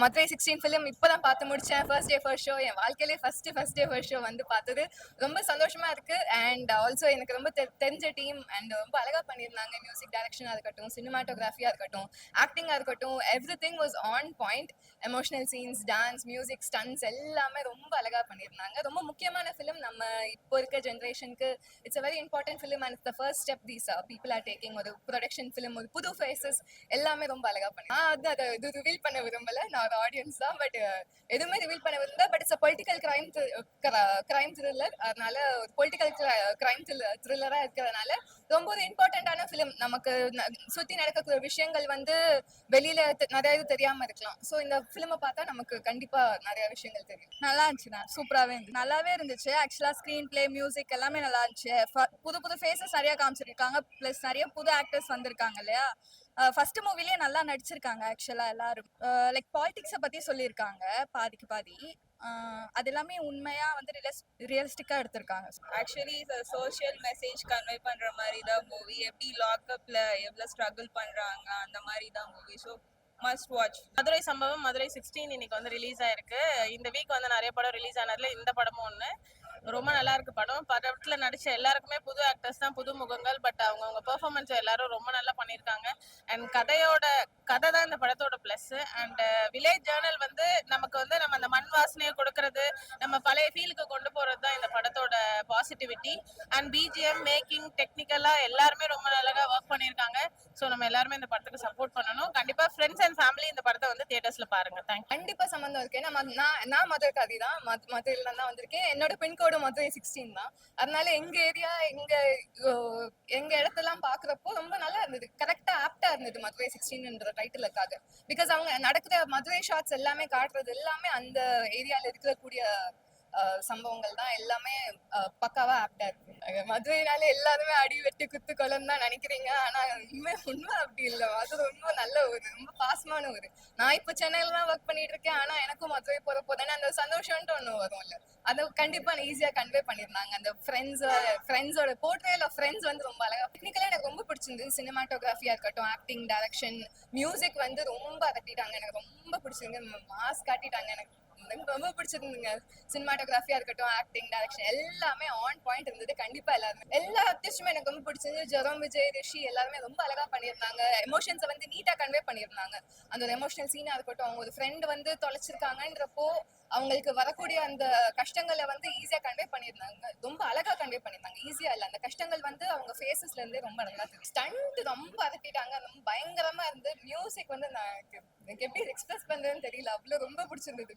Madurai 16 film இப்பதான் பார்த்து முடிச்சேன். ஃபர்ஸ்ட் டே ஃபர்ஸ்ட் ஷோ என் வாழ்க்கையிலே ஃபர்ஸ்ட் டே ஃபர்ஸ்ட் ஷோ வந்து பார்த்தது ரொம்ப சந்தோஷமா இருக்கு. அண்ட் ஆல்சோ எனக்கு ரொம்ப தெரிஞ்ச டீம் அண்ட் ரொம்ப அழகா பண்ணியிருந்தாங்க. மியூசிக் டைரக்ஷனா இருக்கட்டும், சினிமாட்டோகிராஃபியா இருக்கட்டும், ஆக்டிங்கா இருக்கட்டும், every thing was on point. Emotional scenes, dance, music, stunts எல்லாமே ரொம்ப அழகா பண்ணியிருந்தாங்க. ரொம்ப முக்கியமான ஃபிலிம் நம்ம இப்போ இருக்க ஜென்ரேஷனுக்கு. It's a very important film and the first step these people are taking. ஒரு ப்ரொடக்ஷன் ஃபிலிம், ஒரு புது ஃபேஸஸ் எல்லாமே ரொம்ப அழகா பண்ணி அது அதை இது ரிவீல் பண்ண விரும்பல. நான் ஒரு ஆடியன்ஸ் தான். பட் எதுவுமே ரிவீல் பண்ண விரும்பல. But it's political crime thriller. அதனால ஒரு பொலிட்டிக்கல் கிரைம் த்ரில்லரா இருக்கிறதுனால ரொம்ப ஒரு இம்பார்ட்டன்டான ஃபிலிம். நமக்கு சுத்தி நடக்கக்கூடிய விஷயங்கள் வந்து வெளியில நிறைய இது தெரியாம இருக்கலாம். ஸோ இந்த ஃபிலிமை பார்த்தா நமக்கு கண்டிப்பா நிறைய விஷயங்கள் தெரியும். நல்லா இருந்துச்சுண்ணா, சூப்பராகவே இருந்துச்சு, நல்லாவே இருந்துச்சு. ஆக்சுவலாக ஸ்க்ரீன் பிளே, மியூசிக் எல்லாமே நல்லா இருந்துச்சு. புது புது ஃபேஸஸ் நிறைய காமிச்சிருக்காங்க, ப்ளஸ் நிறைய புது ஆக்டர்ஸ் வந்திருக்காங்க இல்லையா. ஃபர்ஸ்ட் மூவிலேயே நல்லா நடிச்சிருக்காங்க ஆக்சுவலாக எல்லாரும். லைக் பாலிடிக்ஸை பற்றி சொல்லியிருக்காங்க பாதிக்கு பாதி. அது எல்லாமே உண்மையா வந்து ரியலிஸ்டிக்கா எடுத்திருக்காங்க. ஆக்சுவலி சோஷியல் மெசேஜ் கன்வே பண்ற மாதிரி தான் மூவி. எப்படி லாக்அப்ல எவ்வளவு ஸ்ட்ரகிள் பண்றாங்க அந்த மாதிரி தான் movie. So must watch. Madurai சம்பவம் மதுரை 16 இன்னைக்கு வந்து ரிலீஸ் ஆயிருக்கு. இந்த வீக் வந்து நிறைய படம் ரிலீஸ் ஆனதுல இந்த படமும் ஒண்ணு. ரொம்ப நல்லா இருக்கு படம். படத்துல நடிச்ச எல்லாருக்குமே புது ஆக்டர்ஸ் தான், புது முகங்கள். பட் அவங்க பெர்ஃபார்மன்ஸ் எல்லாரும் ரொம்ப நல்லா பண்ணியிருக்காங்க. அண்ட் கதை தான் இந்த படத்தோட பிளஸ். அண்ட் வில்லேஜ் ஜேர்னல் வந்து நமக்கு வந்து நம்ம அந்த மண் வாசனையை கொடுக்கறது, நம்ம பழைய ஃபீலுக்கு கொண்டு போறது தான் இந்த படத்தோட பாசிட்டிவிட்டி. அண்ட் பிஜிஎம் மேக்கிங் டெக்னிக்கலா எல்லாருமே ரொம்ப நல்லா ஒர்க் பண்ணியிருக்காங்க. ஸோ நம்ம எல்லாருமே இந்த படத்துக்கு சப்போர்ட் பண்ணணும். கண்டிப்பா ஃப்ரெண்ட்ஸ் அண்ட் ஃபேமிலி இந்த படத்தை வந்து தியேட்டர்ஸ்ல பாருங்க. தேங்க்யூ. கண்டிப்பா சம்பந்தம் இருக்கு. ஏன்னா நான் மதுரைக்காரி தான். மதுரையில தான் வந்திருக்கேன். என்னோட பின்கோடு மதுரை 16 தான். அதனால எங்க ஏரியா எங்க இடத்தெல்லாம் பாக்குறப்போ ரொம்ப நல்லா இருந்தது. கரெக்டா ஆப்டா இருந்தது மதுரை 16ன்ற டைட்டிலுக்காக. பிகாஸ் அவங்க நடக்கிற மதுரை ஷாட்ஸ் எல்லாமே காட்டுறது எல்லாமே அந்த ஏரியால இருக்கக்கூடிய சம்பவங்கள் தான். எல்லாமே பக்காவா ஆப்டா இருக்கு. மதுரைனால எல்லாருமே அடி வெட்டு குத்து கொலம் தான் நினைக்கிறீங்க. ஆனா உண்மை அப்படி இல்லை. மதுரை ரொம்ப நல்ல ஊரு, ரொம்ப பாசமான ஊரு. நான் இப்ப சென்னையில தான் ஒர்க் பண்ணிட்டு இருக்கேன். ஆனா எனக்கும் மதுரை போறப்போ தானே அந்த சந்தோஷம்ட்டு ஒண்ணு வரும்ல, அதை கண்டிப்பா ஈஸியா கன்வே பண்ணிருந்தாங்க. அந்த ஃப்ரெண்ட்ஸோட போர்ட்ரேல் ஆஃப் ஃப்ரெண்ட்ஸ் வந்து ரொம்ப அழகா. டெக்னிக்கலா எனக்கு ரொம்ப பிடிச்சிருந்தது. சினிமாட்டோகிராஃபியா இருக்கட்டும், ஆக்டிங், டைரக்ஷன், மியூசிக் வந்து ரொம்ப அதட்டிட்டாங்க. எனக்கு ரொம்ப பிடிச்சிருந்து. மாஸ் காட்டிட்டாங்க. எனக்கு ரொம்ப பிடிச்சிருந்துங்க. சினிமாட்டோகிராஃபியா இருக்கட்டும், ஆக்டிங், டைரக்ஷன் எல்லாமே ஆன் பாயிண்ட் இருந்தது. கண்டிப்பா எல்லா ஆர்டிஸ்டுமே எனக்கு ரொம்ப பிடிச்சிருந்து. ஜெரம், விஜய், ரிஷி எல்லாருமே ரொம்ப அழகா பண்ணியிருந்தாங்க. எமோஷன்ஸை வந்து நீட்டா கன்வே பண்ணியிருந்தாங்க. அந்த ஒரு எமோஷனல் சீனா இருக்கட்டும், அவங்க ஒரு ஃப்ரெண்ட் வந்து தொலைச்சிருக்காங்கன்றப்போ அவங்களுக்கு வரக்கூடிய அந்த கஷ்டங்களை வந்து ஈஸியா கன்வே பண்ணியிருந்தாங்க. ரொம்ப அழகா கன்வே பண்ணியிருந்தாங்க. ஈஸியா இல்ல, அந்த கஷ்டங்கள் வந்து அவங்க ஃபேஸஸ்ல இருந்தே ரொம்ப நல்லா தெரியும். ஸ்டண்ட் ரொம்ப அதட்டிட்டாங்க. ரொம்ப பயங்கரமா இருந்து. மியூசிக் வந்து எனக்கு எப்படி எக்ஸ்பிரஸ் பண்றதுன்னு தெரியல, அவ்வளவு ரொம்ப பிடிச்சிருந்தது.